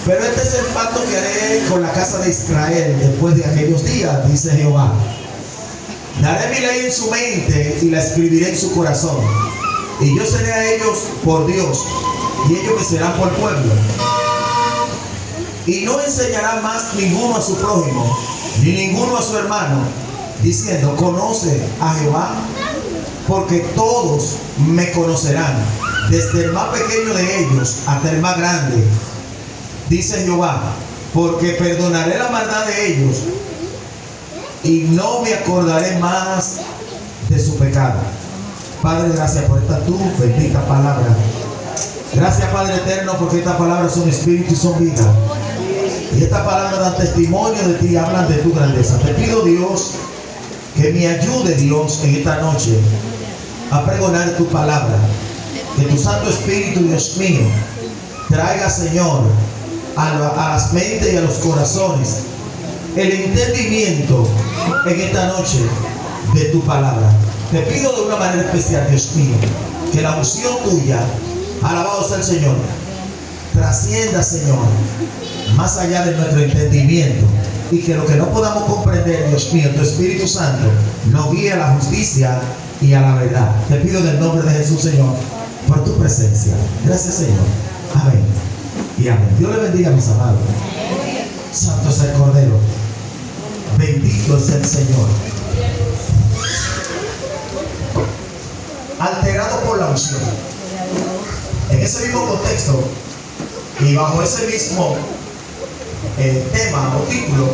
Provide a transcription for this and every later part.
Pero este es el pacto que haré con la casa de Israel después de aquellos días, dice Jehová. Daré mi ley en su mente y la escribiré en su corazón. Y yo seré a ellos por Dios, y ellos me serán por pueblo. Y no enseñará más ninguno a su prójimo, ni ninguno a su hermano, diciendo, conoce a Jehová, porque todos me conocerán, desde el más pequeño de ellos hasta el más grande, dice Jehová, porque perdonaré la maldad de ellos y no me acordaré más de su pecado. Padre, gracias por esta tu bendita palabra. Gracias, Padre eterno, porque estas palabras son espíritu y son vida. Y estas palabras dan testimonio de ti, hablan de tu grandeza. Te pido, Dios, que me ayude, Dios, en esta noche a pregonar tu palabra. Que tu Santo Espíritu, Dios mío, traiga, Señor, a las mentes y a los corazones el entendimiento en esta noche de tu palabra. Te pido de una manera especial, Dios mío, que la unción tuya, alabado sea el Señor, trascienda, Señor, más allá de nuestro entendimiento, y que lo que no podamos comprender, Dios mío, tu Espíritu Santo nos guíe a la justicia y a la verdad. Te pido en el nombre de Jesús, Señor, por tu presencia. Gracias, Señor. Amén y amén. Dios le bendiga, mis amados. Santo es el Cordero. Bendito es el Señor. Alterado por la unción. En ese mismo contexto y bajo ese mismo tema o título,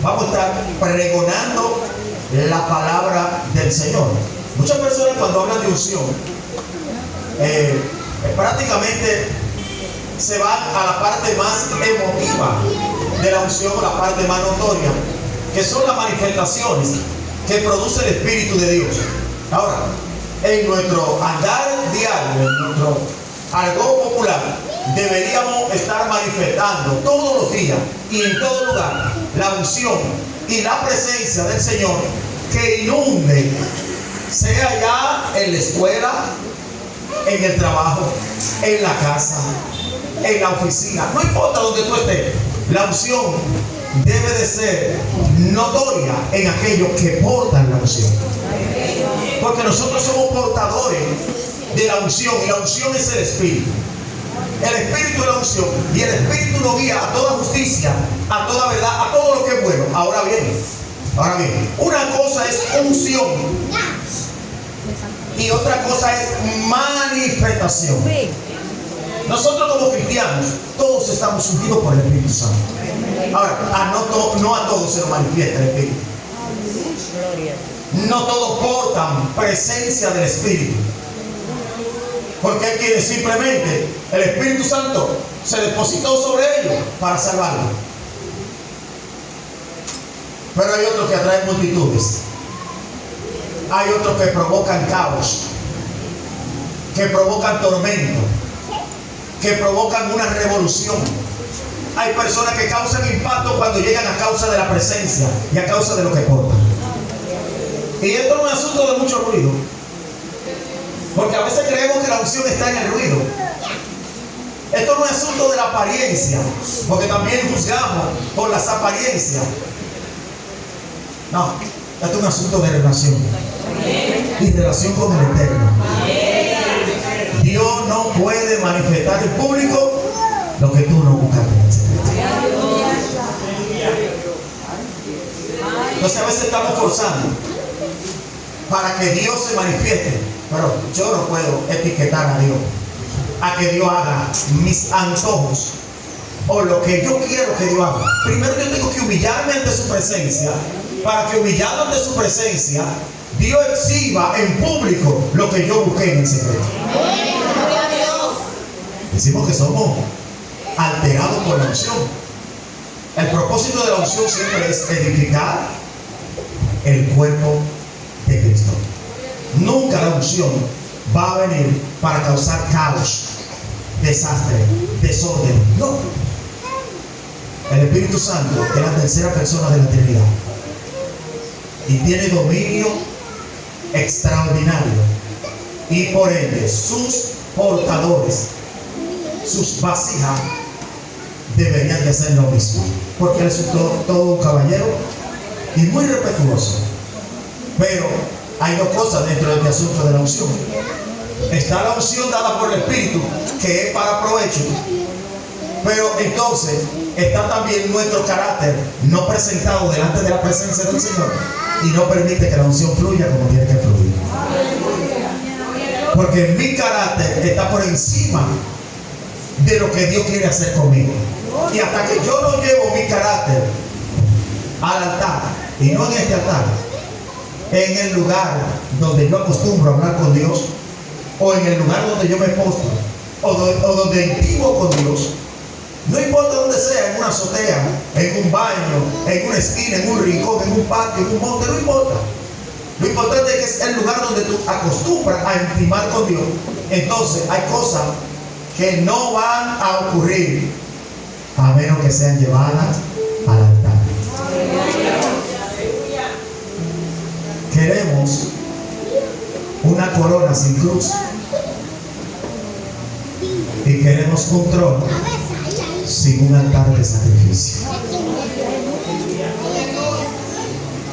vamos a estar pregonando la palabra del Señor. Muchas personas, cuando hablan de unción, prácticamente se van a la parte más emotiva de la unción, o la parte más notoria, que son las manifestaciones que produce el Espíritu de Dios. Ahora, en nuestro andar diario, en nuestro argot popular, deberíamos estar manifestando todos los días y en todo lugar la unción y la presencia del Señor que inunde, sea ya en la escuela, en el trabajo, en la casa, en la oficina, no importa donde tú estés. La unción debe de ser notoria en aquellos que portan la unción, porque nosotros somos portadores de la unción, y la unción es el Espíritu. El Espíritu es la unción, y el Espíritu nos guía a toda justicia, a toda verdad, a todo lo que es bueno. Ahora bien, una cosa es unción y otra cosa es manifestación. Nosotros como cristianos, todos estamos ungidos por el Espíritu Santo. Ahora, no a todos se nos manifiesta el Espíritu. No todos portan presencia del Espíritu, porque hay quienes simplemente el Espíritu Santo se depositó sobre ellos para salvarlos. Pero hay otros que atraen multitudes. Hay otros que provocan caos, que provocan tormento, que provocan una revolución. Hay personas que causan impacto cuando llegan a causa de la presencia y a causa de lo que portan. Y esto no es asunto de mucho ruido, porque a veces creemos que la unción está en el ruido. Esto no es asunto de la apariencia, porque también juzgamos por las apariencias. No, esto es un asunto de relación, y relación con el Eterno. Dios no puede manifestar en público lo que tú no buscaste en secreto. Entonces a veces estamos forzando para que Dios se manifieste, pero yo no puedo etiquetar a Dios a que Dios haga mis antojos o lo que yo quiero que Dios haga. Primero yo tengo que humillarme ante su presencia, para que humillado ante su presencia Dios exhiba en público lo que yo busqué en el secreto. Decimos que somos alterados por la unción. El propósito de la unción siempre es edificar el cuerpo de Cristo. Nunca la unción va a venir para causar caos, desastre, desorden. No. El Espíritu Santo es la tercera persona de la Trinidad y tiene dominio extraordinario, y por ende sus portadores, sus vasijas deberían de hacer lo mismo, porque él es todo un caballero y muy respetuoso. Pero hay dos cosas dentro de este asunto de la unción. Está la unción dada por el Espíritu, que es para provecho, pero entonces está también nuestro carácter no presentado delante de la presencia del Señor, y no permite que la unción fluya como tiene que fluir, porque mi carácter está por encima de lo que Dios quiere hacer conmigo. Y hasta que yo no llevo mi carácter al altar, y no en este altar, en el lugar donde yo acostumbro a hablar con Dios, o en el lugar donde yo me postro, o donde intimo con Dios, no importa donde sea, en una azotea, en un baño, en una esquina, en un rincón, en un patio, en un monte, no importa. Lo importante es que es el lugar donde tú acostumbras a intimar con Dios. Entonces hay cosas que no van a ocurrir a menos que sean llevadas al altar. Queremos una corona sin cruz, y queremos un trono sin un altar de sacrificio.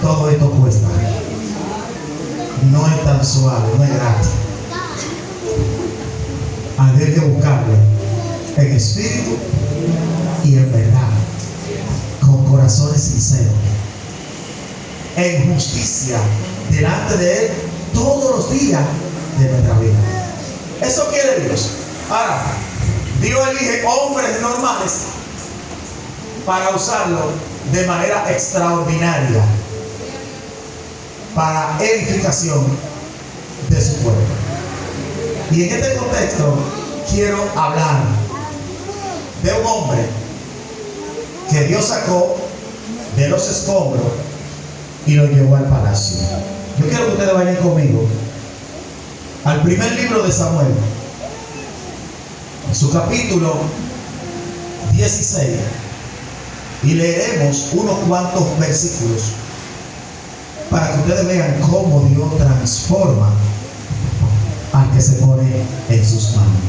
Todo esto cuesta. No es tan suave, no es gratis. Hay que buscarlo en espíritu y en verdad, con corazones sinceros, en justicia delante de Él todos los días de nuestra vida. Eso quiere Dios. Ahora, Dios elige hombres normales para usarlo de manera extraordinaria para edificación de su pueblo. Y en este contexto quiero hablar de un hombre que Dios sacó de los escombros y lo llevó al palacio. Yo quiero que ustedes vayan conmigo al primer libro de Samuel, en su capítulo 16, y leeremos unos cuantos versículos para que ustedes vean cómo Dios transforma al que se pone en sus manos.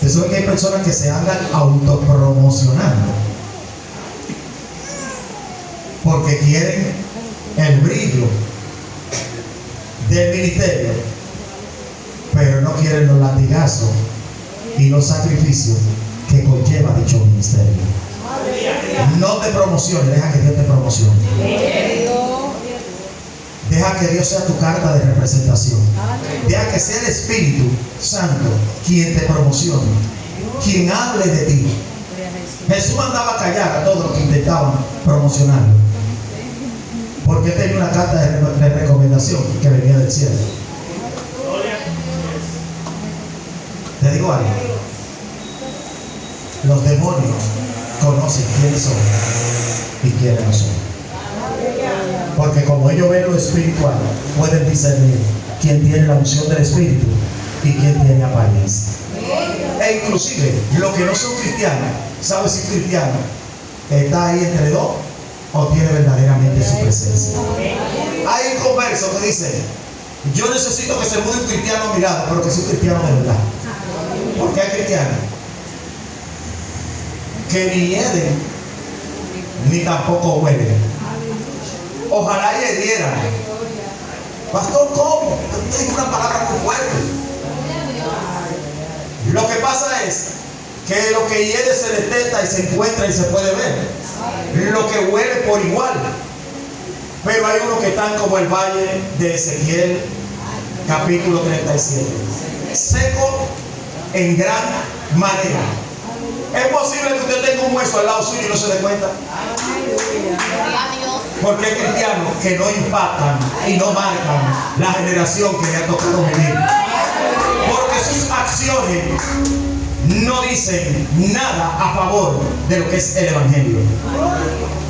Eso es que hay personas que se andan autopromocionando porque quieren el brillo del ministerio, pero no quieren los latigazos y los sacrificios que conlleva dicho ministerio. No te promociones, deja que Dios te promocione. Deja que Dios sea tu carta de representación. Deja que sea el Espíritu Santo quien te promocione, quien hable de ti. Jesús mandaba a callar a todos los que intentaban promocionarlo, porque tenía una carta de recomendación que venía del cielo. Te digo algo: los demonios conocen quiénes son y quiénes no son, porque como ellos ven lo espiritual, pueden discernir quién tiene la unción del Espíritu y quién tiene apariencia. E inclusive los que no son cristianos, ¿sabes si cristiano está ahí entre dos o tiene verdaderamente su presencia? Hay un converso que dice: yo necesito que se mude un cristiano a mi lado, pero que sea un cristiano de verdad. Porque hay cristianos que ni hieden ni tampoco huelen. Ojalá y hedieran. Pastor, ¿cómo? Usted dijo una palabra muy fuerte. Lo que pasa es que lo que hiede se detecta y se encuentra y se puede ver. Lo que huele por igual. Pero hay unos que están como el valle de Ezequiel, capítulo 37. Seco en gran manera. Es posible que usted tenga un hueso al lado suyo y no se dé cuenta. Porque hay cristianos que no impactan y no marcan la generación que le ha tocado vivir. Porque sus acciones no dicen nada a favor de lo que es el Evangelio.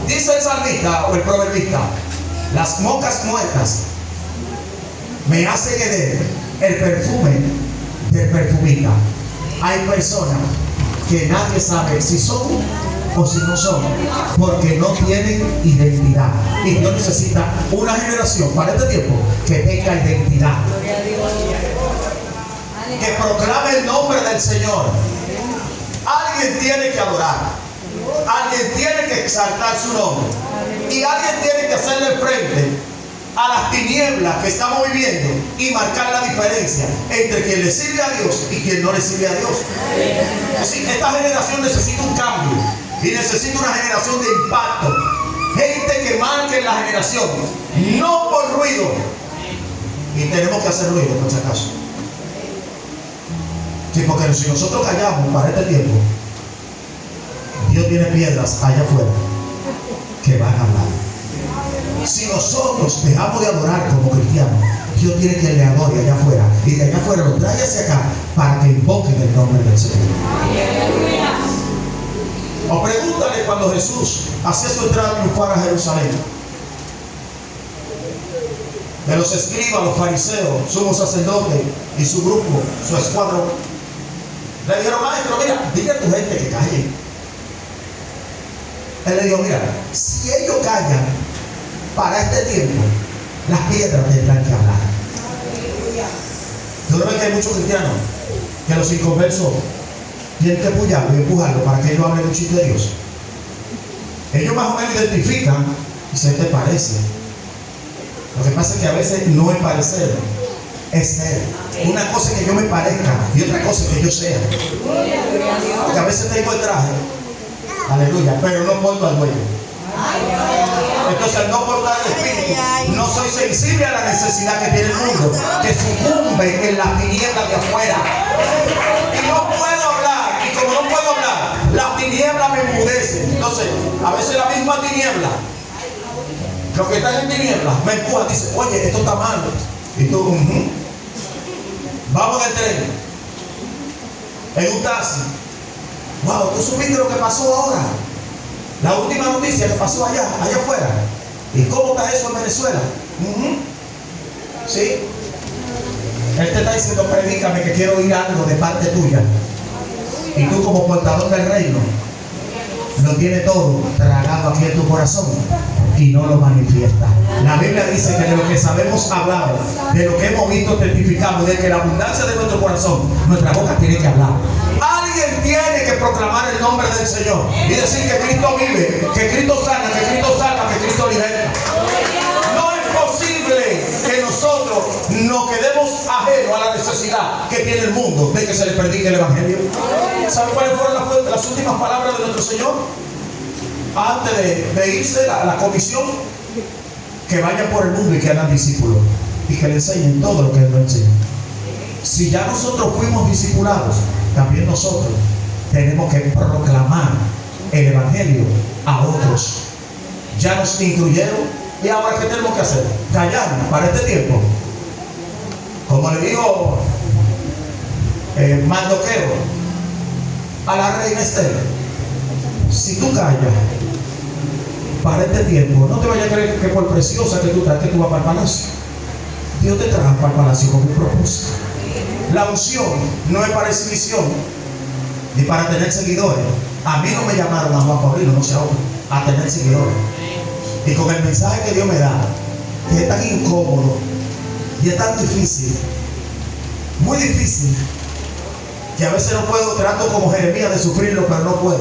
Dice el salmista o el proverbista: las moscas muertas me hacen herer el perfume del perfumista. Hay personas que nadie sabe si son o si no son, porque no tienen identidad. Y Dios necesita una generación para este tiempo que tenga identidad, que proclame el nombre del Señor. Alguien alguien tiene que adorar, alguien tiene que exaltar su nombre, y alguien tiene que hacerle frente a las tinieblas que estamos viviendo y marcar la diferencia entre quien le sirve a Dios y quien no le sirve a Dios. Así, esta generación necesita un cambio y necesita una generación de impacto, gente que marque la generación, no por ruido, y tenemos que hacer ruido por si acaso. Sí, porque si nosotros callamos para este tiempo, Dios tiene piedras allá afuera que van a hablar. Si nosotros dejamos de adorar como cristianos, Dios tiene que le adore allá afuera, y de allá afuera lo trae hacia acá para que invoquen el nombre del Señor. O pregúntale cuando Jesús hacía su entrada triunfal a Jerusalén, de los escribas, los fariseos, sumos sacerdotes y su grupo, su escuadrón, le dijeron: maestro, mira, dile a tu gente que callen. Él le dijo: mira, si ellos callan para este tiempo, las piedras tendrán que hablar. ¿Tú no ves que hay muchos cristianos que los inconversos tienen que apoyarlo y empujarlo para que ellos hablen mucho de Dios? Ellos más o menos identifican y se te parece. Lo que pasa es que a veces no es parecer, es ser. Una cosa es que yo me parezca y otra cosa es que yo sea. Porque a veces tengo el traje, aleluya, pero no porto al dueño. Entonces, al no portar el espíritu, no soy sensible a la necesidad que tiene el mundo, que sucumbe en las tinieblas de afuera. Y no puedo hablar, y como no puedo hablar, las tinieblas me enmudecen. Entonces, a veces la misma tiniebla, los que están en tinieblas, me empujan, dicen: oye, esto está mal. Y tú, vamos en el tren, en un taxi. Wow, ¿tú supiste lo que pasó ahora? La última noticia que pasó allá afuera. ¿Y cómo está eso en Venezuela? ¿Sí? Él te está diciendo: predícame, que quiero oír algo de parte tuya. Y tú, como portador del reino, lo tienes todo tragado aquí en tu corazón y no lo manifiesta. La Biblia dice que de lo que sabemos hablamos, de lo que hemos visto testificamos, de que la abundancia de nuestro corazón, nuestra boca tiene que hablar. Alguien tiene que proclamar el nombre del Señor y decir que Cristo vive, que Cristo sana, que Cristo salva, que Cristo liberta. No es posible que nosotros nos quedemos ajenos a la necesidad que tiene el mundo de que se le predique el Evangelio. ¿Saben cuáles fueron las últimas palabras de nuestro Señor? Antes de irse la comisión: que vayan por el mundo y que hagan discípulos y que le enseñen todo lo que Él nos enseña. Si ya nosotros fuimos discipulados, también nosotros tenemos que proclamar el Evangelio a otros. Ya nos incluyeron, y ahora ¿qué tenemos que hacer? Callarnos para este tiempo. Como le dijo Mardoqueo a la reina Esther: si tú callas para este tiempo, no te vayas a creer que por preciosa que tú estás, que tú vas para el palacio. Dios te trajo para el palacio con un propósito. La unción no es para exhibición ni para tener seguidores. A mí no me llamaron a Juan Paulino, no sé a otro, a tener seguidores. Y con el mensaje que Dios me da, que es tan incómodo y es tan difícil, muy difícil, que a veces no puedo, trato como Jeremías de sufrirlo, pero no puedo,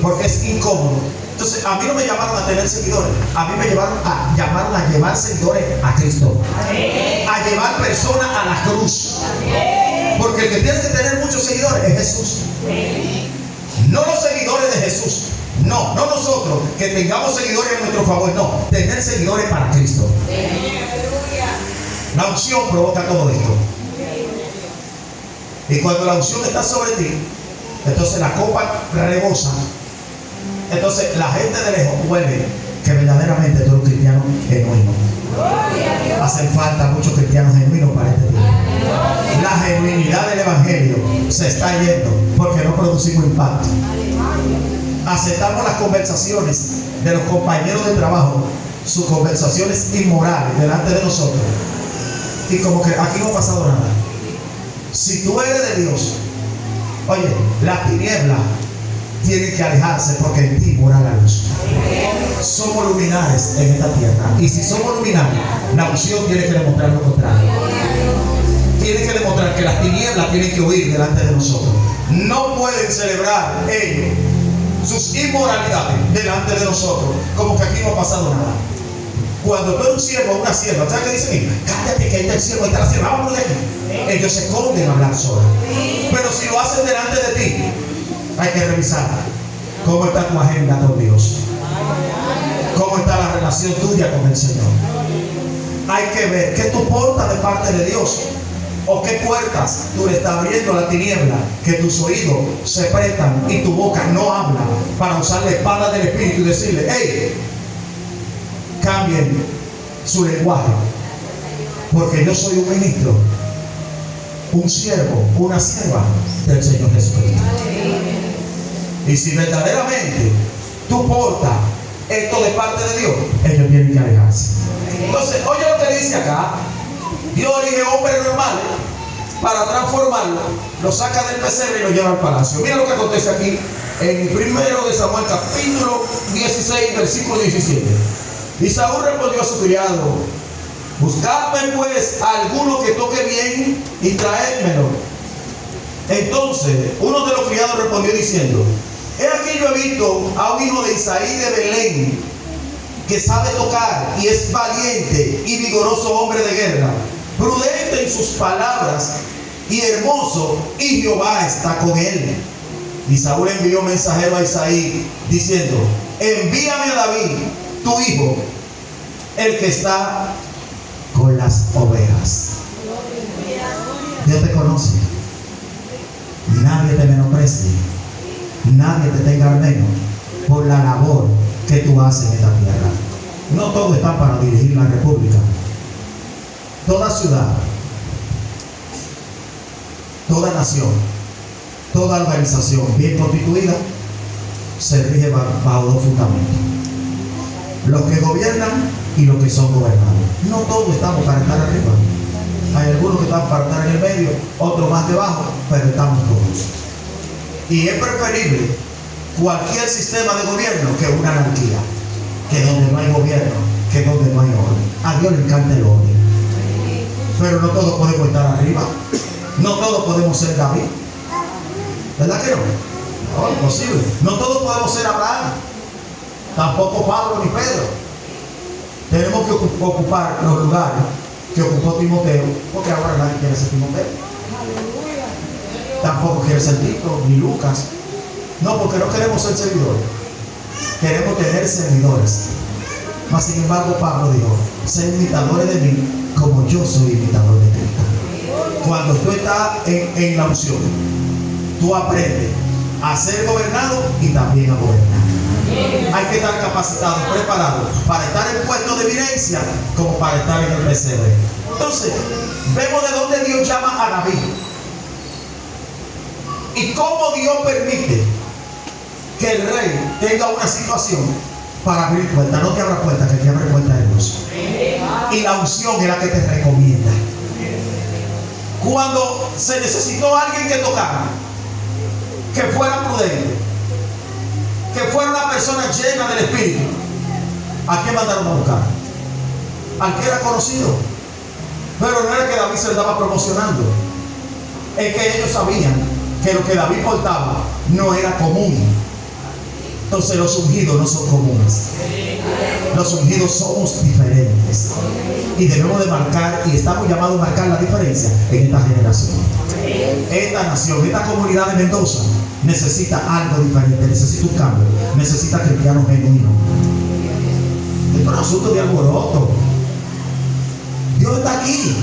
porque es incómodo. Entonces, a mí no me llamaron a tener seguidores, a mí me llamaron a llevar seguidores a Cristo, a llevar personas a la cruz, porque el que tiene que tener muchos seguidores es Jesús, no los seguidores de Jesús, no nosotros que tengamos seguidores a nuestro favor, no, tener seguidores para Cristo. La unción provoca todo esto, y cuando la unción está sobre ti, entonces la copa rebosa. Entonces la gente de lejos huele que verdaderamente tú eres un cristiano genuino. Hacen falta muchos cristianos genuinos para este tiempo. La genuinidad del Evangelio se está yendo porque no producimos impacto. Aceptamos las conversaciones de los compañeros de trabajo, sus conversaciones inmorales delante de nosotros, y como que aquí no ha pasado nada. Si tú eres de Dios, oye, la tiniebla tiene que alejarse, porque en ti mora la luz. Somos luminares en esta tierra, y si somos luminares, la unción tiene que demostrar lo contrario. Tiene que demostrar que las tinieblas tienen que huir delante de nosotros. no pueden celebrar ellos sus inmoralidades delante de nosotros, como que aquí no ha pasado nada. Cuando tú eres un siervo o una sierva, ¿sabes qué dicen? Cállate, que ahí está el siervo, ahí está la sierva, vámonos de aquí. Ellos se esconden a hablar solos. Pero si lo hacen delante de ti, hay que revisar cómo está tu agenda con Dios, cómo está la relación tuya con el Señor. Hay que ver qué tú portas de parte de Dios, o qué puertas tú le estás abriendo a la tiniebla, que tus oídos se prestan y tu boca no habla, para usar la espada del Espíritu y decirle: hey, cambien su lenguaje, porque yo soy un ministro, un siervo, una sierva del Señor Jesucristo. Y si verdaderamente tú portas esto de parte de Dios, ellos tienen que alejarse. Entonces, oye lo que dice acá: Dios elige hombres normales para transformarlo, lo saca del pesebre y lo lleva al palacio. Mira lo que acontece aquí en 1 de Samuel capítulo 16, versículo 17. Y Saúl respondió a su criado: buscadme pues a alguno que toque bien y traédmelo. Entonces uno de los criados respondió diciendo: he aquí, yo he visto a un hijo de Isaí de Belén, que sabe tocar y es valiente y vigoroso hombre de guerra, prudente en sus palabras y hermoso, y Jehová está con él. Y Saúl envió mensajero a Isaí diciendo: envíame a David, tu hijo, el que está con las ovejas. Dios te conoce. Nadie te menosprecie, nadie te tenga al menos por la labor que tú haces en esta tierra. No todos están para dirigir la república. Toda ciudad, toda nación, toda organización bien constituida se rige bajo dos fundamentos: los que gobiernan y los que son gobernados. No todos estamos para estar arriba. Hay algunos que están para estar en el medio, otros más debajo, pero estamos todos. Y es preferible cualquier sistema de gobierno que una anarquía, que donde no hay gobierno, que donde no hay orden. A Dios le encanta el orden, pero no todos podemos estar arriba. No todos podemos ser David, ¿verdad que no? No, imposible. No todos podemos ser Abraham, tampoco Pablo ni Pedro. Tenemos que ocupar los lugares que ocupó Timoteo, porque ahora nadie quiere ser Timoteo. Tampoco quiere ser Tito ni Lucas. No, porque no queremos ser servidores, queremos tener servidores. Mas sin embargo, Pablo dijo: sed imitadores de mí como yo soy imitador de Cristo. Cuando tú estás en la unción, tú aprendes a ser gobernado y también a gobernar. Hay que estar capacitado, preparado para estar en puestos de evidencia como para estar en el pesebre. Entonces, vemos de dónde Dios llama a David y cómo Dios permite que el rey tenga una situación para abrir puertas. No te abra puertas, que te abre puertas es Dios. Y la unción es la que te recomienda. Cuando se necesitó alguien que tocara, que fuera prudente, que fuera una persona llena del Espíritu, ¿a quién mandaron a buscar? Al que era conocido. Pero no era que David se le estaba promocionando, es que ellos sabían que lo que David portaba no era común. Entonces los ungidos no son comunes. Los ungidos somos diferentes y debemos de marcar, y estamos llamados a marcar la diferencia en esta generación. Esta nación, esta comunidad de Mendoza necesita algo diferente, necesita un cambio, necesita cristianos genuinos. Esto es un asunto de alboroto. Dios está aquí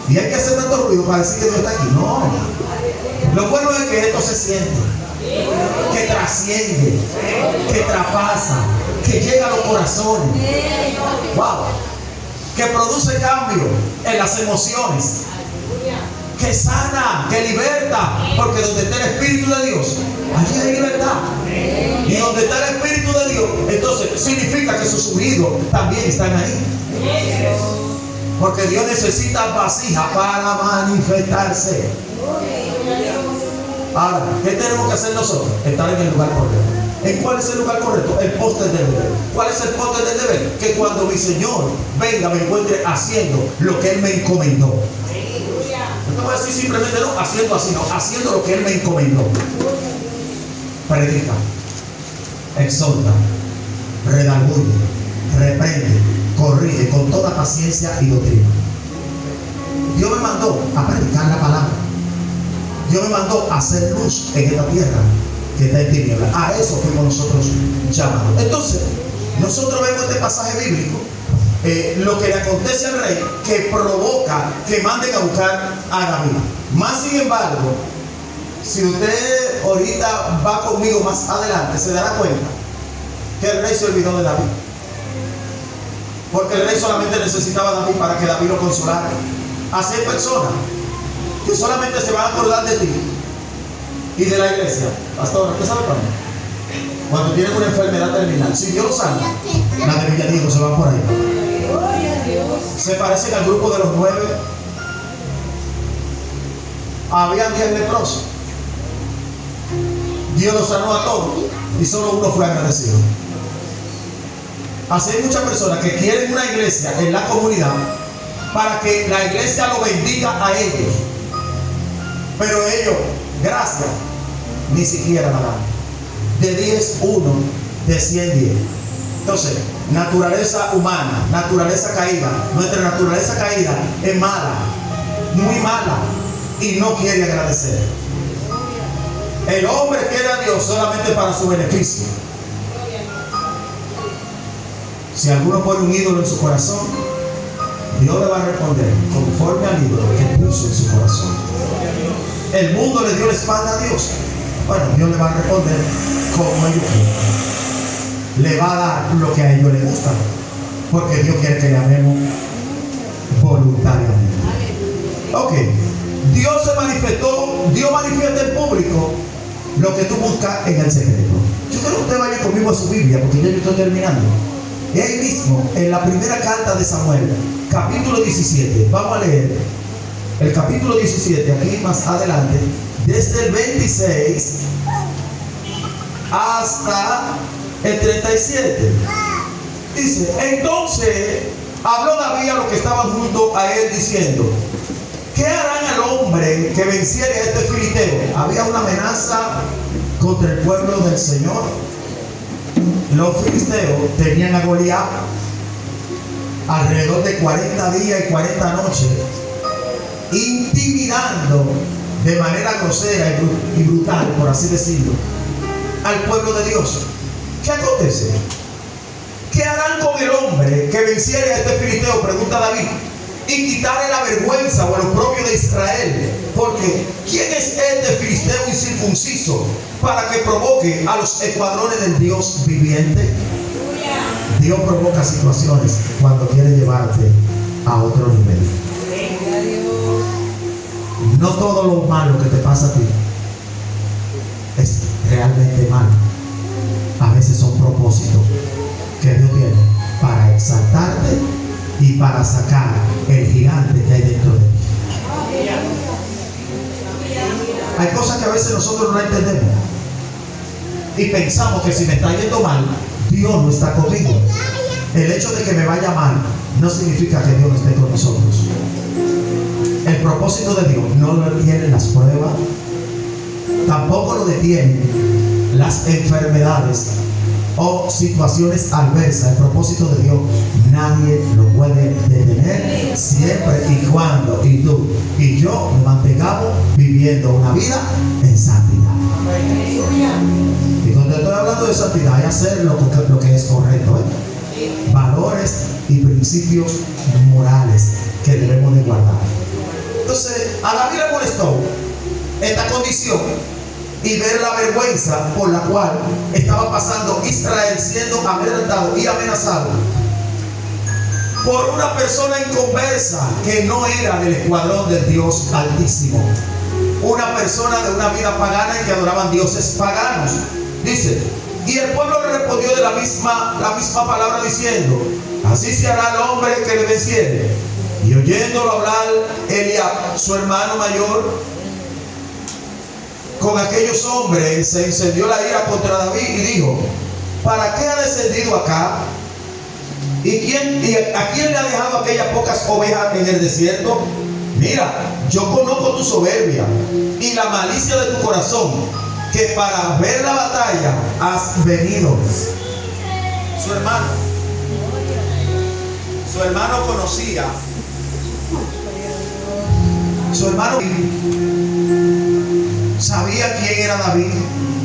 y hay que hacer tanto ruido para decir que Dios está aquí. No, lo bueno es que esto se siente, que trasciende, que traspasa, que llega a los corazones. Wow. Que produce cambio en las emociones, que sana, que liberta, porque donde está el Espíritu de Dios, allí hay libertad. Y donde está el Espíritu de Dios, entonces significa que sus ungidos también están ahí. Porque Dios necesita vasijas para manifestarse. Ahora, ¿qué tenemos que hacer nosotros? Estar en el lugar correcto. ¿En cuál es el lugar correcto? El póster del deber. ¿Cuál es el póster del deber? Que cuando mi Señor venga me encuentre haciendo lo que Él me encomendó. No te voy a decir simplemente no, haciendo así, no, haciendo lo que Él me encomendó. Predica, exhorta, redarguye, reprende, corrige con toda paciencia y doctrina. Dios me mandó a predicar la palabra. Dios me mandó a hacer luz en esta tierra que está en tinieblas. A eso fuimos nosotros llamados. Entonces, nosotros vemos este pasaje bíblico, lo que le acontece al rey, que provoca que manden a buscar a David. Más sin embargo, si usted ahorita va conmigo más adelante, se dará cuenta que el rey se olvidó de David. Porque el rey solamente necesitaba a David para que David lo consolara. Así hay personas que solamente se van a acordar de ti y de la iglesia. Pastor, ¿qué sabe para mí? Cuando tienen una enfermedad terminal, si Dios lo sana, la de Villadiego se va por ahí. Se parecen al grupo de los 9. Habían 10 leprosos. Dios los sanó a todos y solo uno fue agradecido. Así hay muchas personas que quieren una iglesia en la comunidad para que la iglesia lo bendiga a ellos, pero ellos, gracias, ni siquiera la dan. De 10, 1, de 100, 10. Entonces, naturaleza humana, naturaleza caída. Nuestra naturaleza caída es mala, muy mala, y no quiere agradecer. El hombre quiere a Dios solamente para su beneficio. Si alguno pone un ídolo en su corazón, Dios le va a responder conforme al ídolo que puso en su corazón. El mundo le dio la espalda a Dios. Bueno, Dios le va a responder como ellos quieren. Le va a dar lo que a ellos les gusta, porque Dios quiere que le amemos voluntariamente. Ok, Dios se manifestó, Dios manifiesta en público lo que tú buscas en el secreto. Yo quiero que usted vaya conmigo a su Biblia, porque ya yo estoy terminando. Y ahí mismo, en la primera carta de Samuel, capítulo 17, vamos a leer el capítulo 17, aquí más adelante, desde el 26 hasta el 37. Dice: entonces habló David a los que estaban junto a él, diciendo: ¿qué harán al hombre que venciere a este filisteo? Había una amenaza contra el pueblo del Señor. Los filisteos tenían a Goliat alrededor de 40 días y 40 noches, intimidando de manera grosera y brutal, por así decirlo, al pueblo de Dios. ¿Qué acontece? ¿Qué harán con el hombre que venciere a este filisteo? Pregunta David. Y quitarle la vergüenza o el oprobio de Israel. Porque ¿quién es este filisteo incircunciso para que provoque a los escuadrones del Dios viviente? Dios provoca situaciones cuando quiere llevarte a otro nivel. No todo lo malo que te pasa a ti es realmente malo. A veces son propósitos que Dios tiene para exaltarte y para sacar el gigante que hay dentro de ti. Hay cosas que a veces nosotros no entendemos y pensamos que si me está yendo mal, Dios no está conmigo. El hecho de que me vaya mal no significa que Dios no esté con nosotros. El propósito de Dios no lo detienen las pruebas, tampoco lo detienen las enfermedades o situaciones adversas. El propósito de Dios nadie lo puede detener, siempre y cuando tú y yo nos mantengamos viviendo una vida en santidad. Y cuando estoy hablando de santidad, hay hacer lo que es correcto, valores y principios morales que debemos de guardar. Entonces, a David le molestó esta condición y ver la vergüenza por la cual estaba pasando Israel, siendo amedrentado y amenazado por una persona inconversa que no era del escuadrón del Dios Altísimo, una persona de una vida pagana y que adoraban dioses paganos. Dice: y el pueblo le respondió de la misma palabra, diciendo: así se hará al hombre que le venciere. Y oyéndolo hablar Eliab, su hermano mayor, con aquellos hombres, se encendió la ira contra David y dijo: ¿para qué ha descendido acá? ¿Y a quién le ha dejado aquellas pocas ovejas en el desierto? Mira, yo conozco tu soberbia y la malicia de tu corazón, que para ver la batalla has venido. Su hermano conocía, su hermano sabía quién era David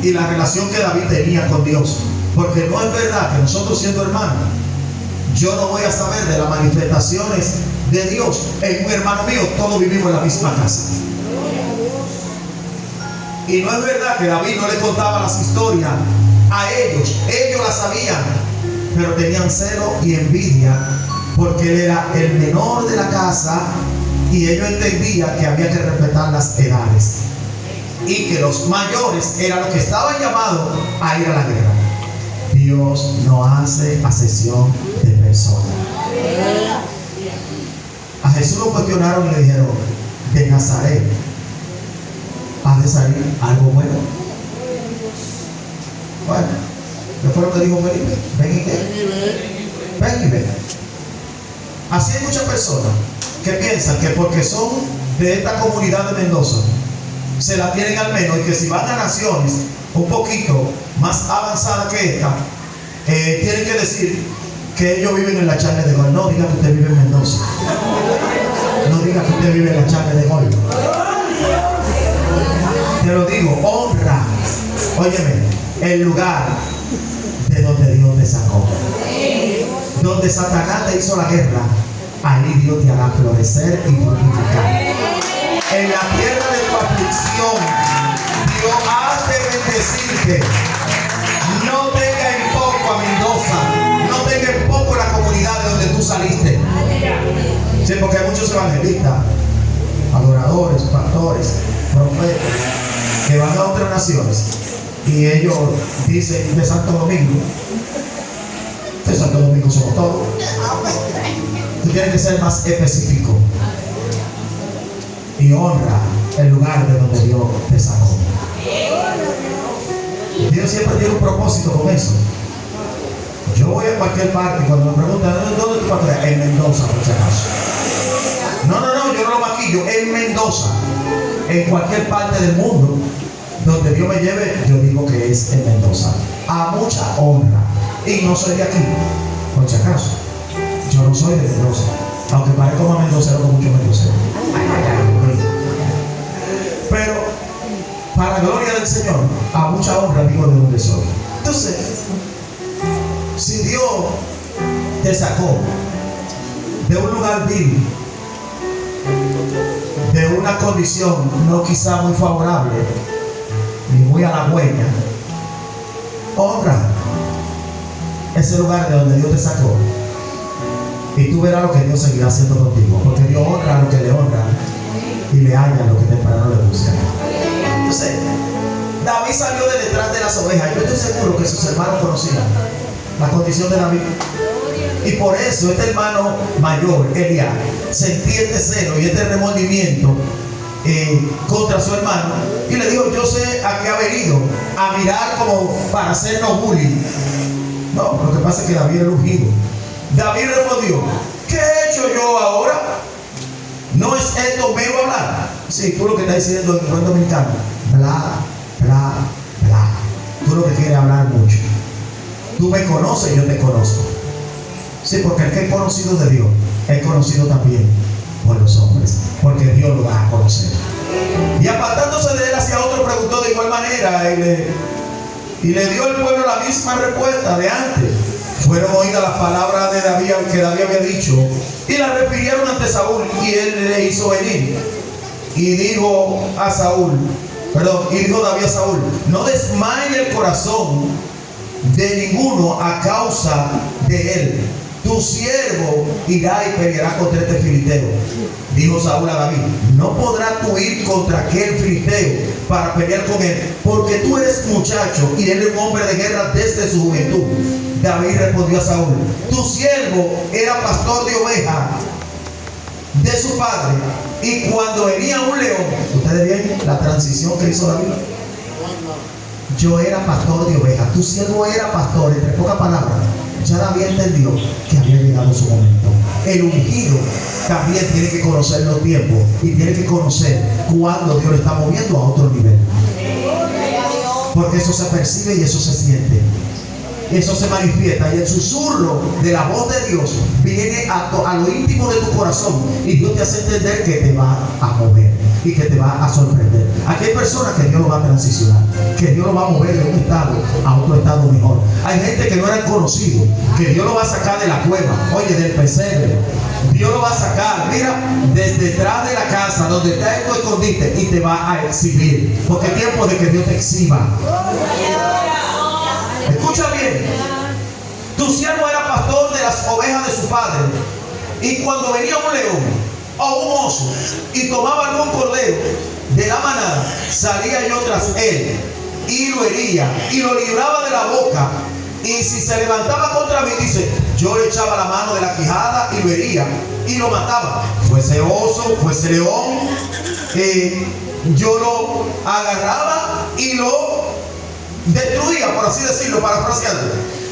y la relación que David tenía con Dios. Porque no es verdad que nosotros, siendo hermanos, yo no voy a saber de las manifestaciones de Dios en un hermano mío. Todos vivimos en la misma casa. Y no es verdad que David no le contaba las historias a ellos. Ellos las sabían, pero tenían celo y envidia porque él era el menor de la casa y ellos entendían que había que respetar las edades y que los mayores eran los que estaban llamados a ir a la guerra. Dios no hace acepción de personas. A Jesús lo cuestionaron y le dijeron: de Nazaret ha de salir algo bueno. Bueno, ¿qué fue lo que dijo Felipe? Ven y ve. Ven y ve. Así hay muchas personas que piensan que porque son de esta comunidad de Mendoza se la tienen al menos, y que si van a naciones un poquito más avanzadas que esta, tienen que decir que ellos viven en la charla de gol. No diga que usted vive en Mendoza. No diga que usted vive en la charla de gol. Te lo digo, honra, óyeme, el lugar de donde Dios te sacó. Donde Satanás te hizo la guerra, ahí Dios te hará florecer y fructificar. En la tierra de tu aflicción, Dios ha de bendecirte. No tenga en poco a Mendoza, no tenga en poco la comunidad de donde tú saliste. Sí, porque hay muchos evangelistas, adoradores, pastores, profetas, que van a otras naciones y ellos dicen de Santo Domingo. De Santo Domingo somos todos. Tú tienes que ser más específico y honra el lugar de donde Dios te sacó. Dios siempre tiene un propósito con eso. Yo voy a cualquier parte, cuando me preguntan ¿dónde tú vas? En Mendoza, por si acaso. No, yo no lo maquillo. En Mendoza, en cualquier parte del mundo donde Dios me lleve, yo digo que es en Mendoza. A mucha honra. Y no soy de aquí, por si acaso. Yo no soy de Mendoza, aunque parezco más mendocero con mucho mendocero. Pero para gloria del Señor, a mucha honra digo de donde soy. Entonces, si Dios te sacó de un lugar vil, de una condición no quizá muy favorable ni muy halagüeña, honra ese lugar de donde Dios te sacó, y tú verás lo que Dios seguirá haciendo contigo, porque Dios honra a lo que le honra y le halla a lo que temprano le busca. Entonces, David salió de detrás de las ovejas. Yo estoy seguro que sus hermanos conocían la condición de David, y por eso este hermano mayor, Eliab, sentía este celo y este remordimiento contra su hermano, y le dijo: yo sé a qué ha venido, a mirar como para hacernos bullying. No, lo que pasa es que David era ungido. David respondió: ¿qué he hecho yo ahora? ¿No es esto mero hablar? Sí, tú lo que estás diciendo en buen dominicano, bla, bla, bla. Tú lo que quieres hablar mucho. Tú me conoces y yo te conozco. Sí, porque el que es conocido de Dios es conocido también por los hombres, porque Dios lo va a conocer. Y apartándose de él hacia otro, preguntó de igual manera, y le dio el pueblo la misma respuesta de antes. Fueron oídas las palabras de David que David había dicho, y las refirieron ante Saúl, y él le hizo venir. Y dijo David a Saúl: no desmaye el corazón de ninguno a causa de él. Tu siervo irá y peleará contra este filisteo. Dijo Saúl a David: no podrás tú ir contra aquel filisteo para pelear con él, porque tú eres muchacho y él es un hombre de guerra desde su juventud. David respondió a Saúl: tu siervo era pastor de ovejas de su padre, y cuando venía un león, ustedes ven la transición que hizo David. Yo era pastor de ovejas, tu siervo era pastor. Entre pocas palabras, ya David entendió que había llegado su momento. el ungido también tiene que conocer los tiempos y tiene que conocer cuándo Dios le está moviendo a otro nivel. Porque eso se percibe y eso se siente. Eso se manifiesta, y el susurro de la voz de Dios viene a lo íntimo de tu corazón, y Dios te hace entender que te va a mover y que te va a sorprender. Aquí hay personas que Dios lo va a transicionar, que Dios lo va a mover de un estado a otro estado mejor. Hay gente que no era conocido, que Dios lo va a sacar de la cueva, oye, del pesebre. Dios lo va a sacar, mira, desde detrás de la casa donde tú escondiste, y te va a exhibir, porque es tiempo de que Dios te exhiba. Escucha bien, tu siervo era pastor de las ovejas de su padre, y cuando venía un león o un oso y tomaba algún cordero de la manada, salía yo tras él y lo hería y lo libraba de la boca, y si se levantaba contra mí, dice, yo le echaba la mano de la quijada y lo hería y lo mataba, fuese oso, fuese león, yo lo agarraba y lo destruía, por así decirlo, parafraseando.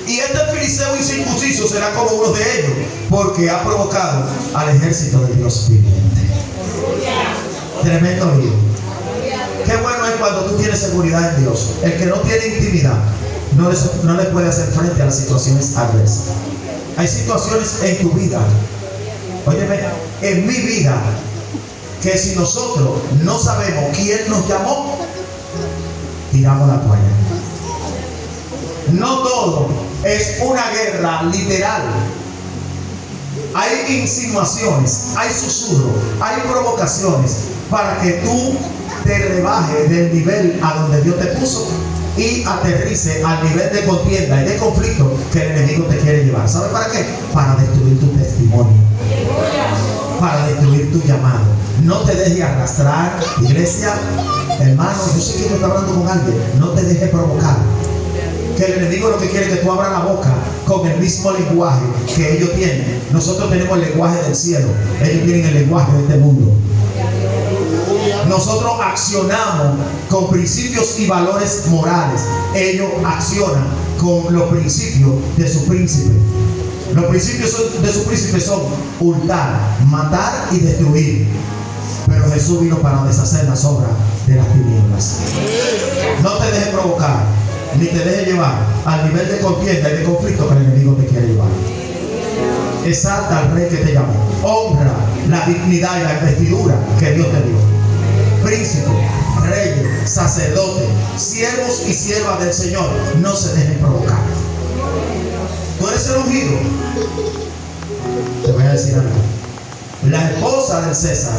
Y este filisteo incircunciso será como uno de ellos, porque ha provocado al ejército de Dios viviente. Tremendo lío. Qué bueno es cuando tú tienes seguridad en Dios. El que no tiene intimidad no le puede hacer frente a las situaciones adversas. Hay situaciones en tu vida, óyeme, en mi vida, que si nosotros no sabemos quién nos llamó, tiramos la toalla. No todo es una guerra literal. Hay insinuaciones, hay susurros, hay provocaciones para que tú te rebajes del nivel a donde Dios te puso y aterrice al nivel de contienda y de conflicto que el enemigo te quiere llevar. ¿Sabes para qué? Para destruir tu testimonio, para destruir tu llamado. No te dejes arrastrar, iglesia. Hermano, yo sé que yo estoy hablando con alguien. No te dejes provocar. Que el enemigo lo que quiere es que tú abras la boca con el mismo lenguaje que ellos tienen. Nosotros tenemos el lenguaje del cielo, ellos tienen el lenguaje de este mundo. Nosotros accionamos con principios y valores morales, ellos accionan con los principios de su príncipe. Los principios de su príncipe son hurtar, matar y destruir. Pero Jesús vino para deshacer las obras de las tinieblas. No te dejes provocar, ni te dejes llevar al nivel de contienda y de conflicto que el enemigo te quiere llevar. Exalta al rey que te llamó. Honra la dignidad y la investidura que Dios te dio. Príncipe, reyes, sacerdotes, siervos y siervas del Señor, no se dejen provocar. Tú eres el ungido. Te voy a decir algo. La esposa del César,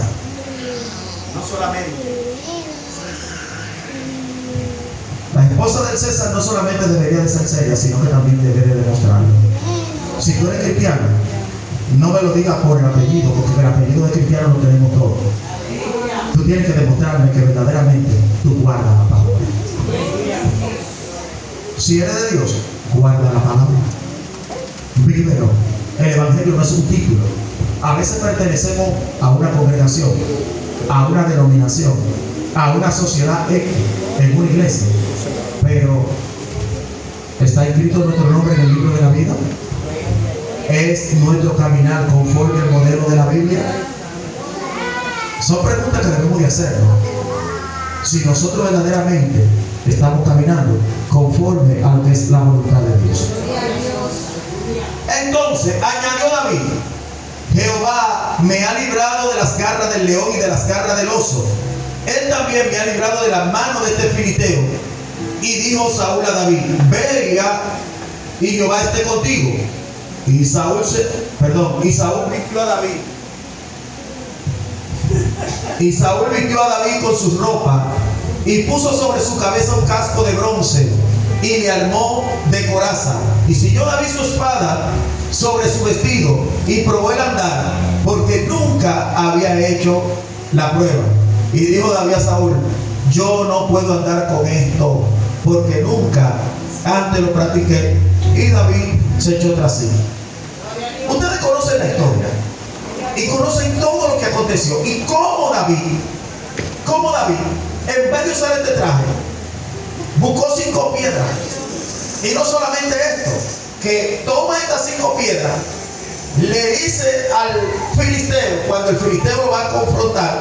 la esposa del César no solamente debería de ser seria, sino que también debería demostrarlo. Si tú eres cristiano, no me lo digas por el apellido, porque el apellido de cristiano lo tenemos todos. Tú tienes que demostrarme que verdaderamente tú guardas la palabra. Si eres de Dios, guarda la palabra. Vívelo. El evangelio no es un título. A veces pertenecemos a una congregación, a una denominación, a una sociedad X, en una iglesia, pero ¿está escrito nuestro nombre en el libro de la vida? ¿Es nuestro caminar conforme al modelo de la Biblia? Son preguntas que debemos de hacer, ¿no? Si nosotros verdaderamente estamos caminando conforme a lo que es la voluntad de Dios. Entonces añadió David: Jehová me ha librado de las garras del león y de las garras del oso. Él también me ha librado de la mano de este filisteo. Y dijo Saúl a David: ve y Jehová esté contigo. Y Saúl vistió a David. Y Saúl vistió a David con sus ropas y puso sobre su cabeza un casco de bronce y le armó de coraza. Y silló David su espada sobre su vestido y probó el andar, porque nunca había hecho la prueba. Y dijo David a Saúl: yo no puedo andar con esto, porque nunca antes lo practiqué. Y David se echó tras sí. Ustedes conocen la historia y conocen todo lo que aconteció. Y cómo David, en vez de usar este traje, buscó 5 piedras. Y no solamente esto, que toma estas 5 piedras le dice al filisteo, cuando el filisteo lo va a confrontar,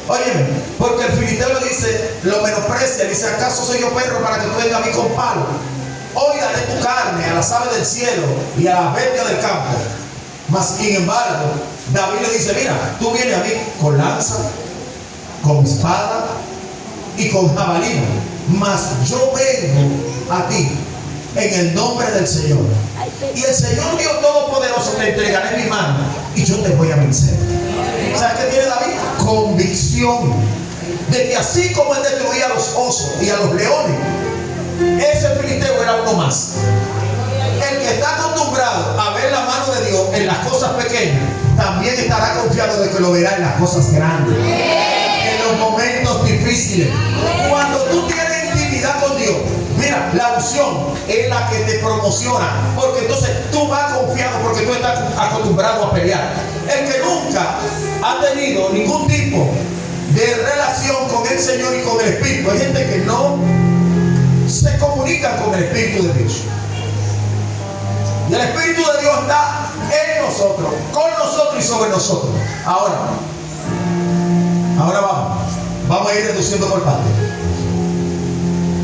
óyeme, porque el filisteo le dice, lo menosprecia, le dice, ¿acaso soy yo perro para que tú vengas a mí con palo? Hoy daré tu carne a las aves del cielo y a las bestias del campo. Mas sin embargo, David le dice, mira, tú vienes a mí con lanza, con espada y con jabalina, mas yo vengo a ti en el nombre del Señor. Y el Señor Dios Todopoderoso te entregaré en mi mano y yo te voy a vencer. ¿Sabes qué tiene David? Convicción de que así como él destruía a los osos y a los leones, ese filisteo era uno más. El que está acostumbrado a ver la mano de Dios en las cosas pequeñas, también estará confiado de que lo verá en las cosas grandes, en los momentos difíciles. Cuando tú tienes intimidad con Dios, mira, la unción es la que te promociona, porque entonces tú vas confiado, porque tú estás acostumbrado a pelear. El que nunca ha tenido ningún tipo de relación con el Señor y con el Espíritu, hay gente que no se comunica con el Espíritu de Dios. Y el Espíritu de Dios está en nosotros, con nosotros y sobre nosotros. Ahora vamos a ir reduciendo por partes.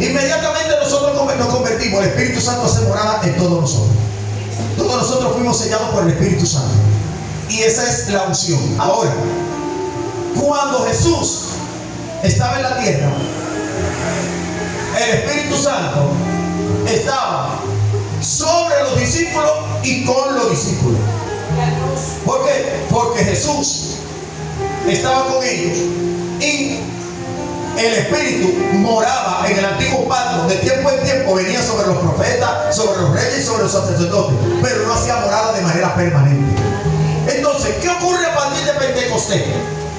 Inmediatamente nosotros nos convertimos, el Espíritu Santo hace morada en todos nosotros. Todos nosotros fuimos sellados por el Espíritu Santo. Y esa es la unción. Ahora, cuando Jesús estaba en la tierra, el Espíritu Santo estaba sobre los discípulos y con los discípulos. ¿Por qué? Porque Jesús estaba con ellos y el Espíritu moraba en el antiguo pacto. De tiempo en tiempo venía sobre los profetas, sobre los reyes y sobre los sacerdotes, pero no hacía morada de manera permanente. Entonces, ¿qué ocurre a partir de Pentecostés?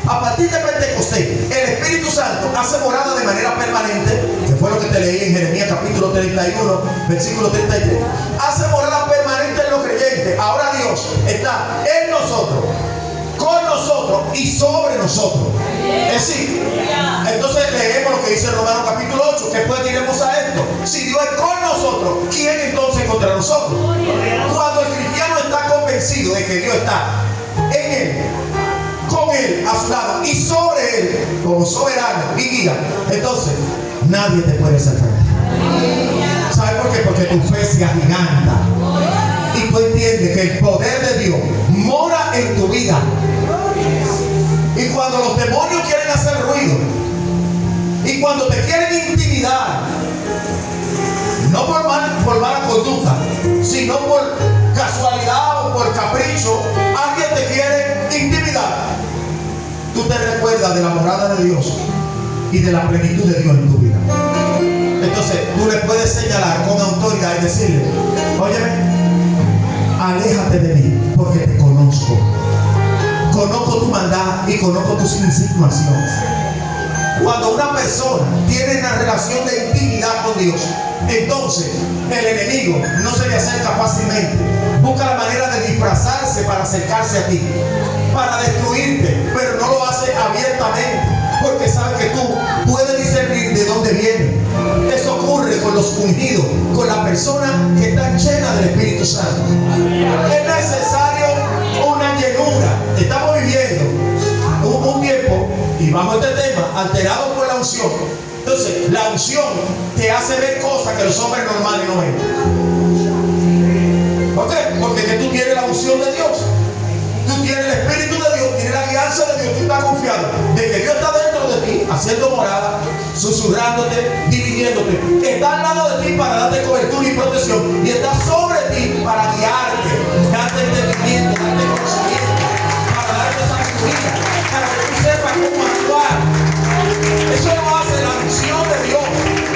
A partir de Pentecostés, el Espíritu Santo hace morada de manera permanente, que fue lo que te leí en Jeremías capítulo 31, versículo 33. Hace morada permanente en los creyentes. Ahora Dios está en nosotros, con nosotros y sobre nosotros. Es decir, entonces leemos lo que dice Romanos capítulo 8, que después diremos a esto. Si Dios es con nosotros, ¿quién entonces contra nosotros? Cuando el cristiano está convencido de que Dios está en él, con él, a su lado y sobre él, como soberano y guía, entonces nadie te puede hacer frente. ¿Sabes por qué? Porque tu fe se agiganta y tú entiendes que el poder de Dios mora en tu vida. Y cuando los demonios quieren hacer ruido y cuando te quieren intimidar, no por mala conducta, sino por casualidad o por capricho, alguien te quiere intimidar, tú te recuerdas de la morada de Dios y de la plenitud de Dios en tu vida. Entonces tú le puedes señalar con autoridad y decirle, óyeme, aléjate de mí porque te conozco. Conozco tu maldad y conozco tus insinuaciones. Cuando una persona tiene una relación de intimidad con Dios, entonces el enemigo no se le acerca fácilmente. Busca la manera de disfrazarse para acercarse a ti, para destruirte, pero no lo hace abiertamente, porque sabe que tú puedes discernir de dónde viene. Eso ocurre con los ungidos, con la persona que está llena del Espíritu Santo. Es necesario una llenura. Estamos viviendo un tiempo, y bajo este tema, alterado por la unción. Entonces, la unción te hace ver cosas que los hombres normales no ven. ¿Por qué? Porque que tú tienes la unción de Dios. Tú tienes el Espíritu de Dios, tienes la guianza de Dios. Tú estás confiado de que Dios está dentro de ti, haciendo morada, susurrándote, dirigiéndote. Está al lado de ti para darte cobertura y protección. Y está sobre ti para guiarte, darte entendimiento, darte conocimiento, para darte sabiduría, para que tú sepas cómo actuar. Eso lo hace la unción de Dios.